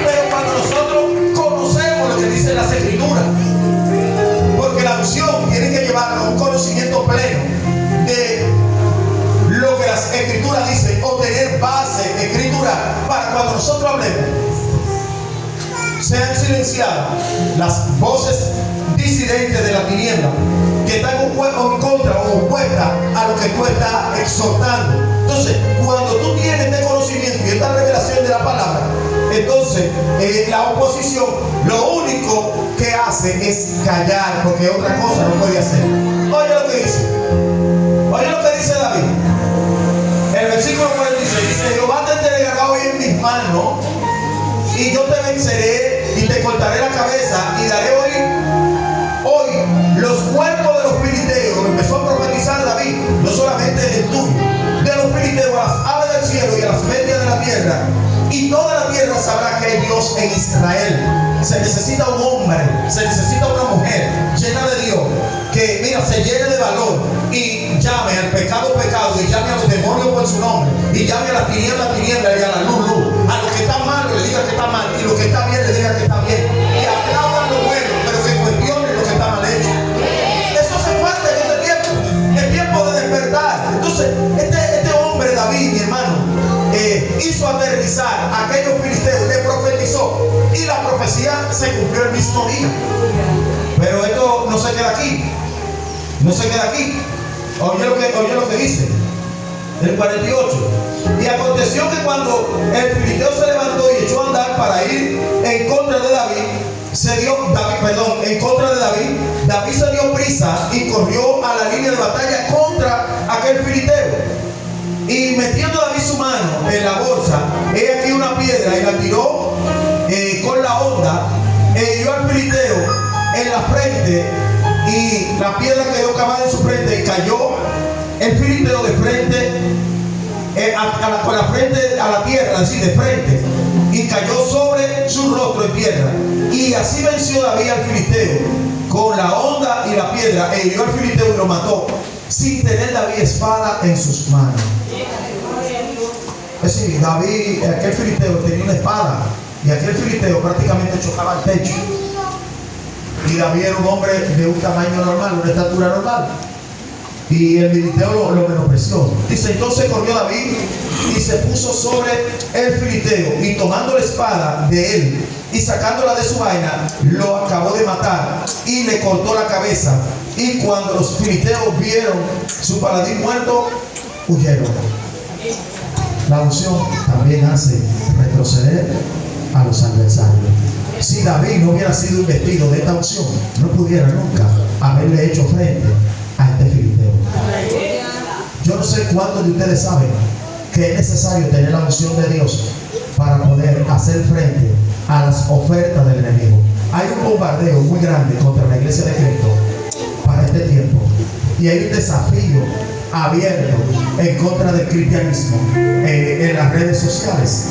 Pero cuando nosotros conocemos lo que dice las Escrituras, porque la unción tiene que llevarnos a un conocimiento pleno de lo que las Escrituras dicen, o tener base escritural para cuando nosotros hablemos sean silenciadas las voces disidentes de la tiniebla que están en contra o opuestas a lo que tú estás exhortando. Entonces, cuando tú tienes este conocimiento y esta revelación de la palabra, Entonces, la oposición lo único que hace es callar, porque otra cosa no puede hacer. Oye lo que dice. Oye lo que dice David. El versículo 46 dice: Jehová te entregará hoy en mis manos, y yo te venceré y te cortaré la cabeza, y daré hoy los cuerpos de los filisteos. Empezó a profetizar David, no solamente el tuyo, de los filisteos a las aves del cielo y a las bestias de la tierra, y toda la tierra sabrá que hay Dios en Israel. Se necesita un hombre, se necesita una mujer llena de Dios, que mira, se llene de valor y llame al pecado pecado, y llame a los demonios por su nombre, y llame a la tiniebla tiniebla, y a la luz luz. A lo que está mal le diga que está mal, y lo que está bien le diga que está bien, y aplaudan lo bueno, pero que cuestionen lo que está mal hecho. Eso hace falta en este tiempo, el tiempo de despertar. Entonces este hombre David, mi hermano, hizo aterrizar a aquellos filisteos, le profetizó, y la profecía se cumplió el mismo día. Pero esto no se queda aquí, no se queda aquí. Oye lo que dice el 48. Y aconteció que cuando el filisteo se levantó y echó a andar para ir en contra de David, David se dio prisa y corrió a la línea de batalla contra aquel filisteo. Y metiendo David su mano en la bolsa, he aquí una piedra, y la tiró con la honda, e hirió al filisteo en la frente, y la piedra quedó clavada en su frente, y cayó el filisteo de frente, con la frente a la tierra, así de frente, y cayó sobre su rostro en tierra. Y así venció David al filisteo con la honda y la piedra, e hirió al filisteo y lo mató, sin tener David espada en sus manos. Es decir, David, aquel filisteo tenía una espada, y aquel filisteo prácticamente chocaba el techo. Y David era un hombre de un tamaño normal, una estatura normal, y el filisteo lo menospreció. Dice: entonces corrió David y se puso sobre el filisteo, y tomando la espada de él y sacándola de su vaina, lo acabó de matar y le cortó la cabeza. Y cuando los filisteos vieron su paladín muerto, huyeron. La unción también hace retroceder a los adversarios. Si David no hubiera sido investido de esta unción, no pudiera nunca haberle hecho frente a este filisteo. Yo no sé cuántos de ustedes saben que es necesario tener la unción de Dios para poder hacer frente a las ofertas del enemigo. Hay un bombardeo muy grande contra la iglesia de Cristo para este tiempo, y hay un desafío abierto en contra del cristianismo en las redes sociales,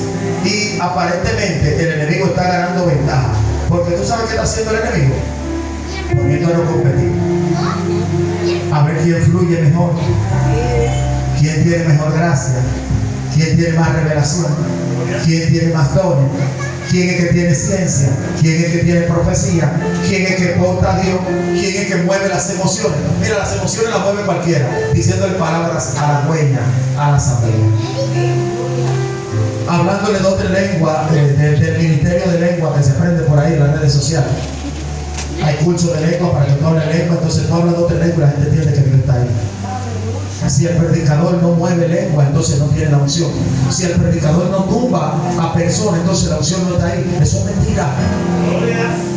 y aparentemente el enemigo está ganando ventaja, porque tú sabes qué está haciendo el enemigo, poniéndonos a competir, a ver quién fluye mejor, quién tiene mejor gracia, quién tiene más revelación, quién tiene más dones, quién es que tiene ciencia, quién es que tiene profecía, quién es que porta a Dios, quién es que mueve las emociones. Mira, las emociones las mueve cualquiera, diciéndole palabras halagüeñas a la asamblea, hablándole de otra lengua, del ministerio de lengua que se aprende por ahí en las redes sociales. Hay cursos de lengua para que tú hables lengua, entonces tú hablas de otra lengua y la gente entiende que Dios está ahí. Si el predicador no mueve lengua, entonces no tiene la unción. Si el predicador no tumba a personas, entonces la unción no está ahí. Eso es mentira.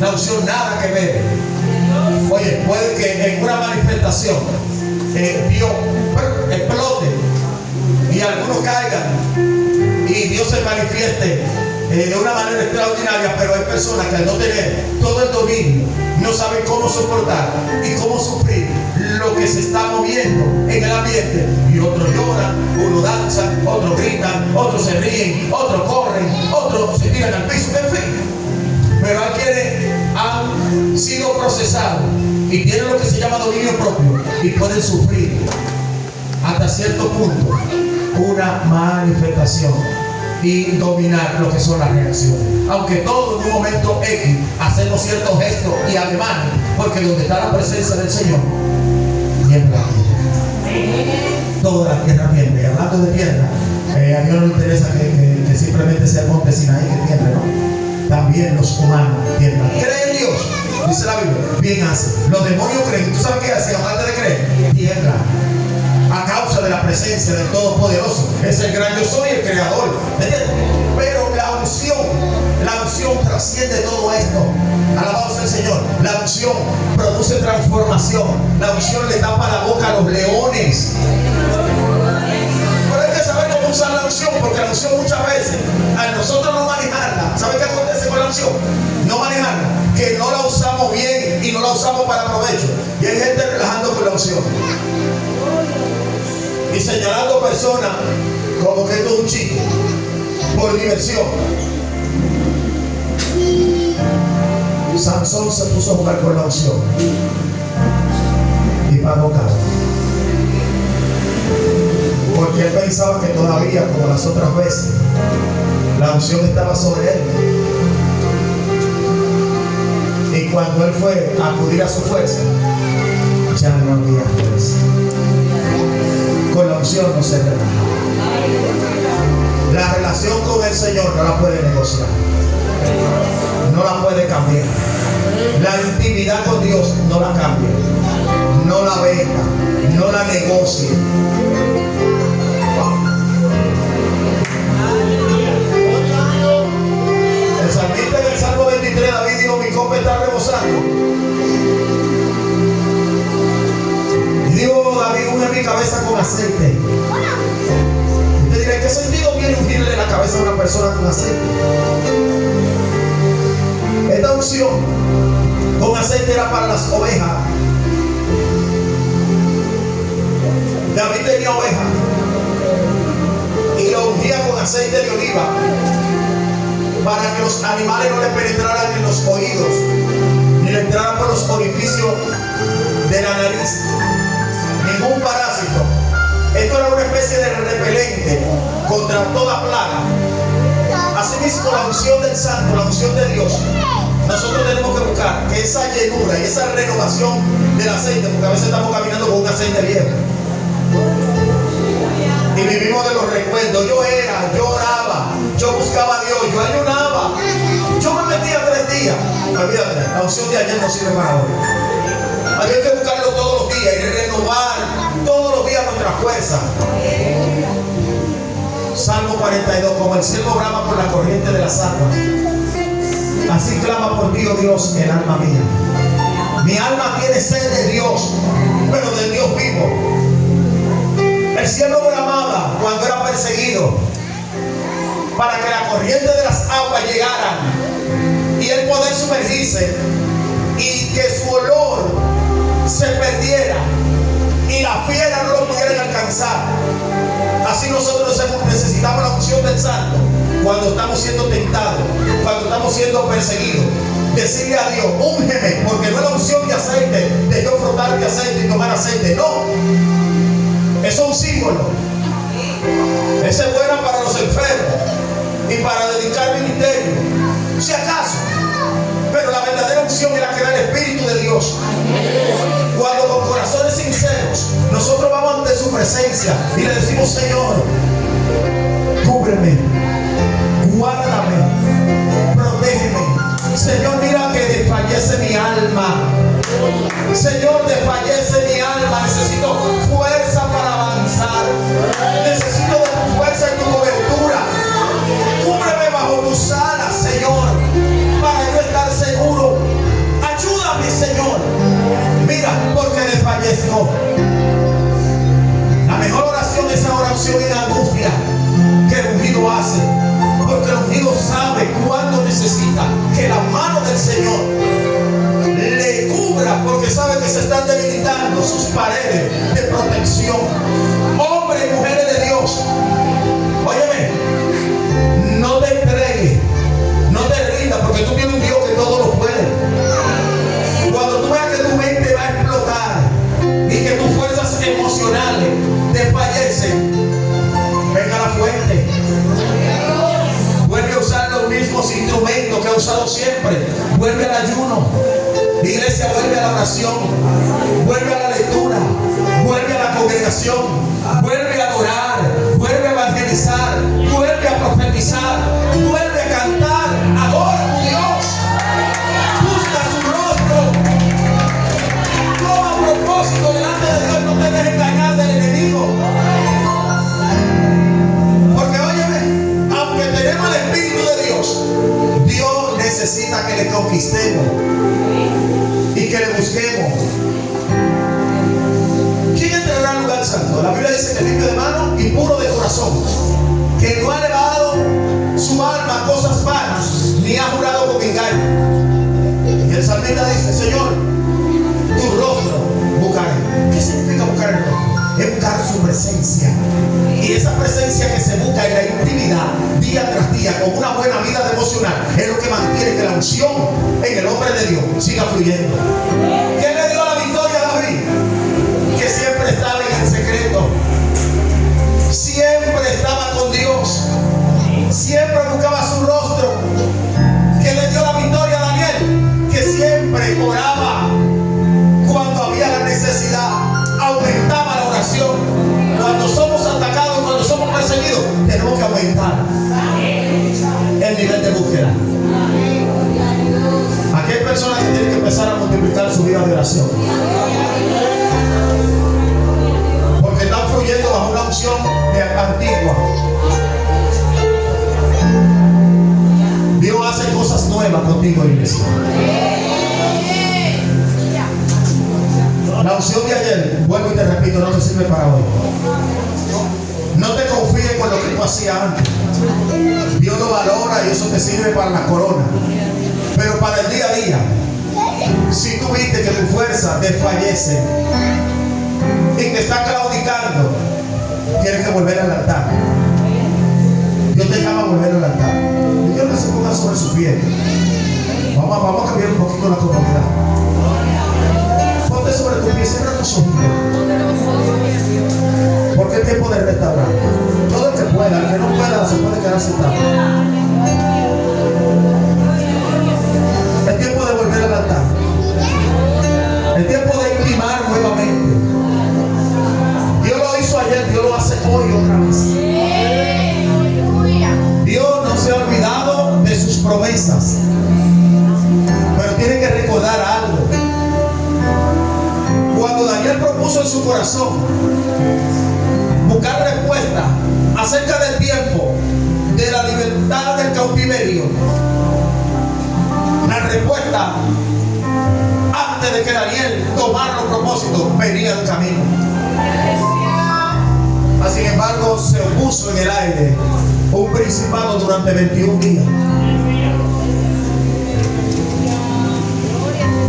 La unción nada que ver. Oye, puede que en una manifestación Dios explote y algunos caigan y Dios se manifieste de una manera extraordinaria, pero hay personas que al no tener todo el dominio no saben cómo soportar y cómo sufrir lo que se está moviendo en el ambiente, y otros lloran, uno danza, otros gritan, otros se ríen, otros corren, otros se tiran al piso, en fin. Pero hay quienes han sido procesados y tienen lo que se llama dominio propio y pueden sufrir hasta cierto punto una manifestación y dominar lo que son las reacciones. Aunque todos en un momento X hacemos ciertos gestos y ademanes, porque donde está la presencia del Señor, tiembla la tierra. Toda la tierra tiembla. Y hablando de tierra, a Dios no le interesa que simplemente sea el monte Sinaí que tiemble, ¿no? También los humanos tiemblan. ¿Creen en Dios? Dice la Biblia. Bien hace. Los demonios creen. ¿Tú sabes qué hacen aparte de creer? Tiemblan. A causa de la presencia del Todopoderoso. Es el gran yo soy, el creador. ¿Entiendes? Pero la unción La unción trasciende todo esto. Alabado sea el Señor. La unción produce transformación. La unción le tapa la boca a los leones. Pero hay que saber cómo usar la unción, porque la unción muchas veces, al nosotros no manejarla, ¿sabe qué acontece con la unción? No manejarla, que no la usamos bien y no la usamos para provecho. Y hay gente relajando con la unción y señalando personas como que esto es un chico por diversión. Sansón se puso a jugar con la unción y pagó caro, porque él pensaba que todavía, como las otras veces, la unción estaba sobre él. Y cuando él fue a acudir a su fuerza, ya no había fuerza. Con la unción no se relaja. La relación con el Señor no la puede negociar, no la puede cambiar. La intimidad con Dios no la cambia, no la venda, no la negocie. El salmista en el Salmo 23, David dijo: mi copa está rebosando. Y dijo David: unge mi cabeza con aceite. Te diré, ¿qué sentido tiene ungirle la cabeza a una persona con aceite? Esta unción con aceite era para las ovejas. David tenía ovejas y lo ungía con aceite de oliva para que los animales no le penetraran en los oídos ni le entraran por los orificios de la nariz. Ningún parásito. Esto era una especie de repelente contra toda plaga. Asimismo, la unción del Santo, la unción de Dios, nosotros tenemos que buscar que esa llenura y esa renovación del aceite, porque a veces estamos caminando con un aceite viejo y vivimos de los recuerdos. Yo oraba, yo buscaba a Dios, yo ayunaba, yo me metía 3 días. Olvídate, la unción de ayer no sirve para hoy. Hay que buscarlo todos los días y renovar todos los días nuestra fuerza. Salmo 42: como el cielo brama por la corriente de las aguas, así clama por ti, oh Dios, el alma mía. Mi alma tiene sed de Dios, pero del Dios vivo. El cielo bramaba cuando era perseguido, para que la corriente de las aguas llegara y él poder sumergirse y que su olor se perdiera y las fieras no lo pudieran alcanzar. Así nosotros necesitamos la unción del Santo cuando estamos siendo tentados, cuando estamos siendo perseguidos. Decirle a Dios: úngeme, porque no es la unción de aceite, de yo frotar de aceite y tomar aceite, no. Eso es un símbolo. Esa es buena para los enfermos y para dedicar ministerio, si acaso. Pero la verdadera unción es la que da el Espíritu de Dios. Cuando con corazones sinceros nosotros vamos ante su presencia y le decimos: Señor, cúbreme, guárdame, protégeme. Señor, mira que desfallece mi alma. Señor, desfallece mi alma. Necesito fuerza para avanzar. Necesito de tu fuerza y tu cobertura. Cúbreme bajo tus alas, Señor, para yo estar seguro. Ayúdame, Señor. Mira, porque desfallezco. La mejor oración es esa oración en angustia que el ungido hace, porque el ungido sabe cuándo necesita que la mano del Señor le cubra, porque sabe que se están debilitando sus paredes de protección. Hombres y mujeres de Dios, óyeme, no te entregues, no te rindas, porque tú tienes un Dios que todo lo puede. Cuando tú veas que tu mente va a explotar y que tus fuerzas emocionales desfallecen, venga a la fuente. Vuelve a usar los mismos instrumentos que ha usado siempre. Vuelve al ayuno. Iglesia, vuelve a la oración. Vuelve a la lectura. Vuelve a la congregación. Vuelve a adorar. Vuelve a evangelizar. Vuelve a profetizar. Vuelve a cantar. Adora a tu Dios. Busca su rostro. Toma propósito delante de Dios. No te dejes engañar del enemigo. Porque óyeme, aunque tenemos el Espíritu de Dios, Dios necesita que le conquistemos y que le busquemos. ¿Quién entrará al lugar santo? La Biblia dice que limpio de mano y puro de corazón, que no ha elevado su alma a cosas vanas, ni ha jurado con engaño. Y el salmista dice: Señor, tu rostro buscaré. ¿Qué significa buscar el rostro? Es buscar su presencia. Y esa presencia que se busca en la intimidad, día tras día, con una buena vida devocional, es lo que mantiene que la unción en el hombre de Dios siga fluyendo. ¿Qué le dio la victoria a David? Que siempre estaba en el secreto, siempre estaba con Dios, siempre buscaba su rostro. ¿Qué le dio la victoria a Daniel? Que siempre oraba cuando había la necesidad, aumentaba la oración. Cuando somos atacados, cuando somos perseguidos, tenemos que aumentar el nivel de búsqueda. Aquí hay personas que tienen que empezar a multiplicar su vida de oración, porque están fluyendo bajo una unción antigua. Dios hace cosas nuevas contigo, iglesia. La unción de ayer, vuelvo y te repito, no te sirve para hoy. No te confíes con lo que tú hacías antes. Dios lo valora y eso te sirve para la corona. Pero para el día a día, si tú viste que tu fuerza desfallece y que está claudicando, tienes que volver al altar. Dios te llama a volver al altar. Dios no se ponga sobre su pie. Vamos a cambiar un poquito la comodidad. Ponte sobre tu pie, cierra tus ojos. Porque es tiempo de restaurar. Todo el que pueda, el que no pueda, se puede quedar sentado. Es tiempo de volver al altar. Es tiempo de intimar nuevamente. Dios lo hizo ayer, Dios lo hace hoy otra vez. Dios no se ha olvidado de sus promesas, pero tiene que recordar algo. Cuando Daniel propuso en su corazón buscar respuesta acerca del tiempo de la libertad del cautiverio, la respuesta antes de que Daniel tomara los propósitos venía del camino. Sin embargo, se puso en el aire un principado durante 21 días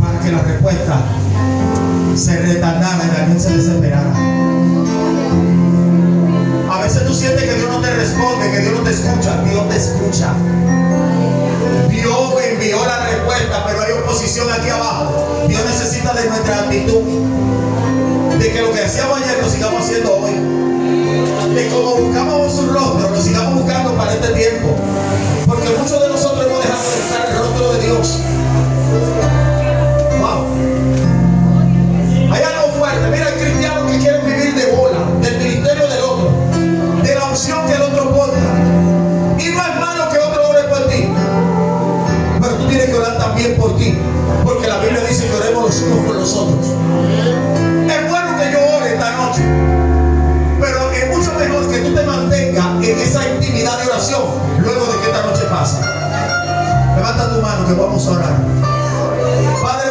para que la respuesta se retardara y Daniel se desesperara. A veces tú sientes que Dios no te responde, que Dios no te escucha. Dios te escucha. Dios envió la respuesta, pero hay oposición aquí abajo. Dios necesita de nuestra actitud, de que lo que hacíamos ayer lo sigamos haciendo hoy, de como buscábamos su rostro lo sigamos buscando para este tiempo, porque muchos de nosotros hemos dejado de buscar el rostro de Dios. Wow. Hay algo fuerte. Mira, hay cristianos que quieren vivir de bola, del ministerio del otro, de la unción que el otro porta. Y no es malo que otro ore por ti, pero tú tienes que orar también por ti, porque la Biblia dice que oremos los unos por los otros. Es bueno que yo ore esta noche, pero es mucho mejor que tú te mantengas en esa intimidad de oración luego de que esta noche pasa. Levanta tu mano que vamos a orar. Padre,